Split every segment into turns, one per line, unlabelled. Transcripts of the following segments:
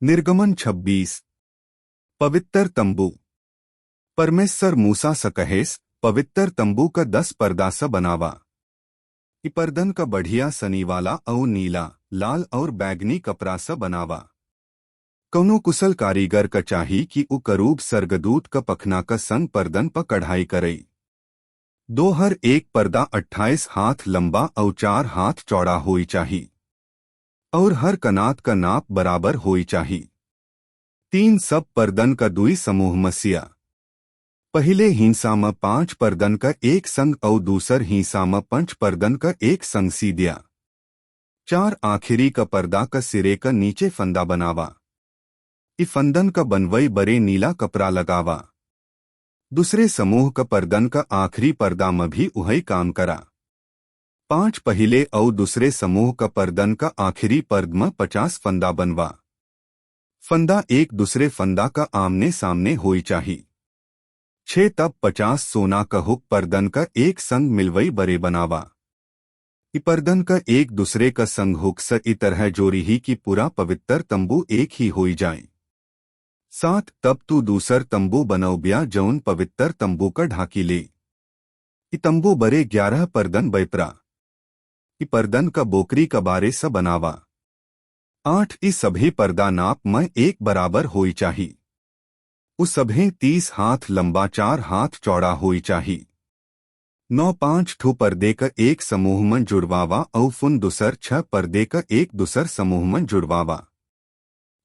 निर्गमन 26। पवित्र तंबू। परमेश्वर मूसा स कहेस, पवित्र तंबू का 10 पर्दा स बनावा। ई पर्दन का बढ़िया सनी वाला और नीला, लाल और बैगनी कपड़ा स बनावा। कौनो कुशल कारीगर का चाही कि उ करूब सरगदूत का पखना का संग पर्दन पर कढ़ाई करई। दो हर एक पर्दा 28 हाथ लंबा और 4 हाथ चौड़ा होई चाही और हर कनात का नाप बराबर होई चाही। 3 सब पर्दन का दुई समूह मसिया। पहले हिंसा में 5 पर्दन का एक संग और दूसर हिंसा में 5 पर्दन का एक संग सीधिया। 4 आखिरी का पर्दा का सिरे का नीचे फंदा बनावा। इ फंदन का बनवई बरे नीला कपड़ा लगावा। दूसरे समूह का पर्दन का आखिरी पर्दा में भी उहई काम करा। 5 पहले और दूसरे समूह का पर्दन का आखिरी पर्द में 50 फंदा बनवा। फंदा एक दूसरे फंदा का आमने सामने होई चाही। 6 तब 50 सोना का हुक पर्दन का एक संग मिलवई बरे बनावा। इ पर्दन का एक दूसरे का संग हुक स इ तरह जोरी ही कि पूरा पवित्र तंबू एक ही होई जाए। 7 तब तू दूसर तंबू बनौबिया जौन पवित्र तंबू का ढाकी ले। इ तंबू बरे 11 पर्दन बैपरा। इ पर्दन का बोकरी का बारे स बनावा। 8 इ सभी पर्दा नाप में एक बराबर होई चाही। उस सभे 30 हाथ लंबा 4 हाथ चौड़ा होई चाही। 9 5 ठो पर्दे का एक समूह में जुड़वावा और फुन दूसर 6 पर्दे का एक दूसर समूह में जुड़वावा।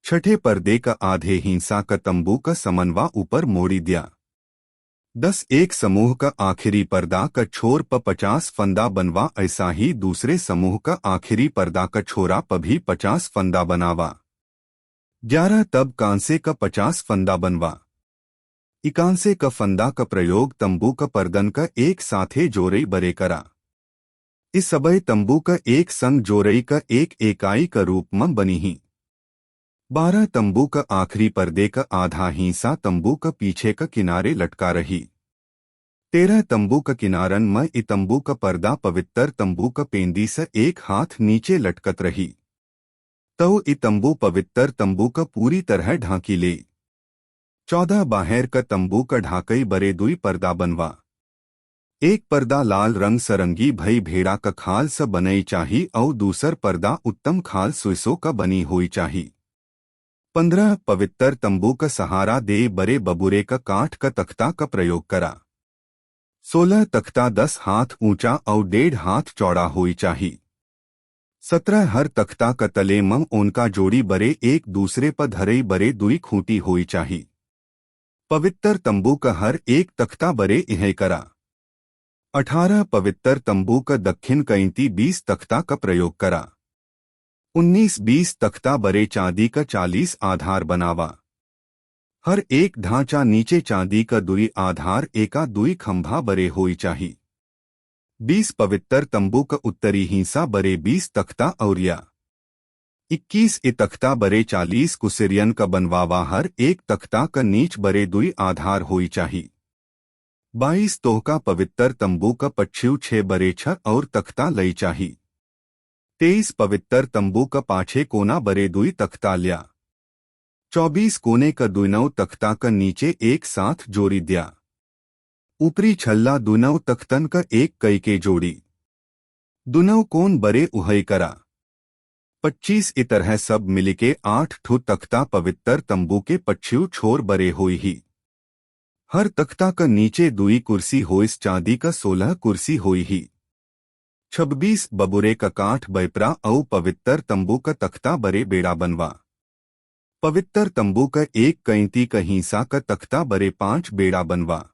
छठे पर्दे का आधे हिंसा का तंबू का समनवा ऊपर मोड़ी दिया। 10 एक समूह का आखिरी पर्दा का छोर पर 50 फंदा बनवा। ऐसा ही दूसरे समूह का आखिरी पर्दा का छोरा पर भी 50 फंदा बनावा। 11 तब कांसे का 50 फंदा बनवा। इकांसे का फंदा का प्रयोग तंबू का पर्दन का एक साथे जोरई बरे करा। इस सबय तंबू का एक संग जोरई का एक इकाई का रूप में बनी ही। 12 तंबू का आखिरी पर्दे का आधा हिस्सा तंबू का पीछे का किनारे लटका रही। 13 तंबू का किनारन में इ तंबू का पर्दा पवित्र तंबू का पेंदी से एक हाथ नीचे लटकत रही। तो इ तंबू पवित्र तंबू का पूरी तरह ढांकी ले। 14 बाहर का तंबू का ढाकई बरे दुई पर्दा बनवा। एक पर्दा लाल रंग सरंगी भई भेड़ा का खाल स बनई चाही और दूसर पर्दा उत्तम खाल सुइसो का बनी हुई चाही। 15 पवित्र तंबू का सहारा दे बरे बबूरे का काठ का तख्ता का प्रयोग करा। 16 तख्ता 10 हाथ ऊंचा और 1.5 हाथ चौड़ा हुई चाही। 17 हर तख्ता का तले में उनका जोड़ी बरे एक दूसरे पर धरई बरे दुई खूंटी हुई चाही। पवित्र तंबू का हर एक तख्ता बरे इहे करा। 18 पवित्र तंबू का दक्षिण कैंती 20 तख्ता का प्रयोग करा। 19-20 तख्ता बरे चांदी का 40 आधार बनावा। हर एक ढांचा नीचे चांदी का दुई आधार एका दुई खंभा बरे होई चाही। 20 पवित्र तंबू का उत्तरी हिस्सा बरे 20 तख्ता औरिया। 21 ए तख्ता बरे 40 कुसिरियन का बनवावा। हर एक तख्ता का नीच बरे दुई आधार होई चाही। 22 तोहका पवित्र तंबू का पच्छिव 6 बरे 6 और तख्ता लई चाही। 23 पवित्र तंबू का पाछे कोना बरे दुई तख्ता लिया। 24 कोने का दुनौ तख्ता का नीचे एक साथ जोड़ी दिया। ऊपरी छल्ला दुनौ तख्तन का एक कई के जोड़ी। दुनौ कोन बरे उहई करा। 25 इ तरह सब मिलके 8 ठो तख्ता पवित्र तंबू के पच्छिव छोर बरे होई ही। हर तख्ता का नीचे दुई कुर्सी होइस चांदी का 16 कुर्सी होई ही। 26 बबूरे का काठ बैपरा और पवित्र तंबू का तख्ता बरे बेड़ा बनवा। पवित्र तंबू का एक कैंती का हिस्सा का तख्ता बरे 5 बेड़ा बनवा।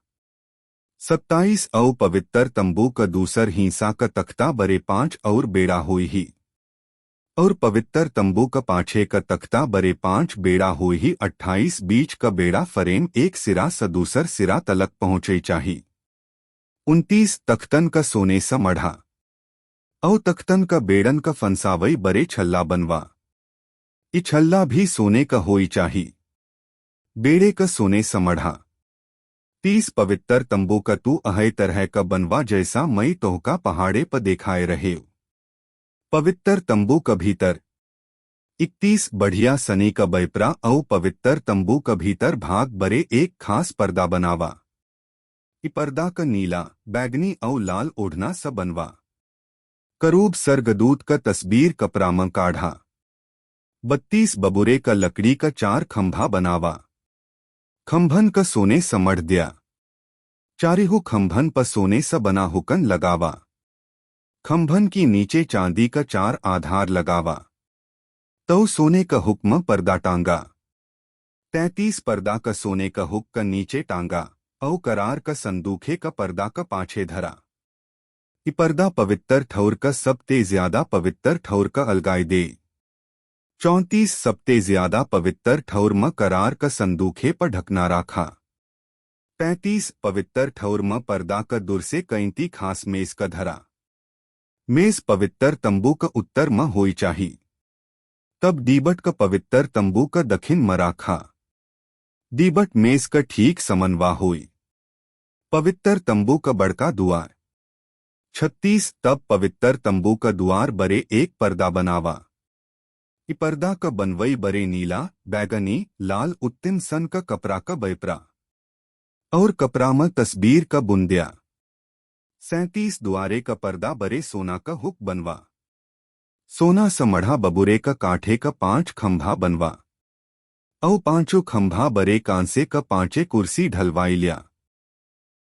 27 और पवित्र तंबू का दूसर हिस्सा का तख्ता बरे 5 और बेड़ा हुई ही। और पवित्र तंबू का पाछे का तख्ता बरे 5 बेड़ा हुई ही। 28 बीच का बेड़ा फरेम एक सिरा स दूसर सिरा तलक पहुंचे चाही। 29 तख्तन का सोने स मढ़ा और तख्तन का बेड़न का फंसावई बरे छल्ला बनवा। इ छल्ला भी सोने का होई चाही। बेड़े का सोने स मढ़ा। 30 पवित्र तंबू का तू अहै तरह का बनवा जैसा मई तोहका पहाड़े पर देखाए रहे। पवित्र तंबू का भीतर 31 बढ़िया सनी का बैपरा औ पवित्र तंबू का भीतर भाग बरे एक खास पर्दा बनावा। इ पर्दा का नीला, बैगनी औ लाल ओढ़ना स बनवा। करूब सरगदूत का तस्वीर कपड़ा में काढ़ा। 32 बबुरे का लकड़ी का 4 खंभा बनावा। खंभन का सोने स मढ़ दिया। चारिहु खंभन पर सोने स बना हुकन लगावा। खंभन की नीचे चांदी का 4 आधार लगावा। तो सोने का हुक्म पर्दा टांगा। 33 पर्दा का सोने का हुक का नीचे टांगा औ करार का संदूखे का पर्दा का पाछे धरा। इ पर्दा पवित्र ठौर का सबते ज्यादा पवित्र ठौर का अलगाई दे। 34 सबते ज्यादा पवित्र ठौर में करार का संदूखे पर ढकना राखा। 35 पवित्र ठौर में पर्दा का दूर से कैंती खास मेज का धरा। मेज पवित्र तंबू का उत्तर में होई चाही। तब दीबट का पवित्र तंबू का दक्षिण में राखा। दीबट मेज का ठीक समन्वा हुई। पवित्र तंबू का बड़का दुआर। 36 तब पवित्र तंबू का दुआर बरे एक पर्दा बनावा। इ पर्दा का बनवई बरे नीला, बैगनी, लाल उत्तिम सन का कपड़ा का बैपरा और कपड़ा में तस्वीर का बुंदिया। 37 दुआरे का पर्दा बरे सोना का हुक बनवा। सोना स मढ़ा बबुरे का कांठे का 5 खंभा बनवा। औ 5 खंभा बरे कांसे का 5 कुर्सी ढलवाई लिया।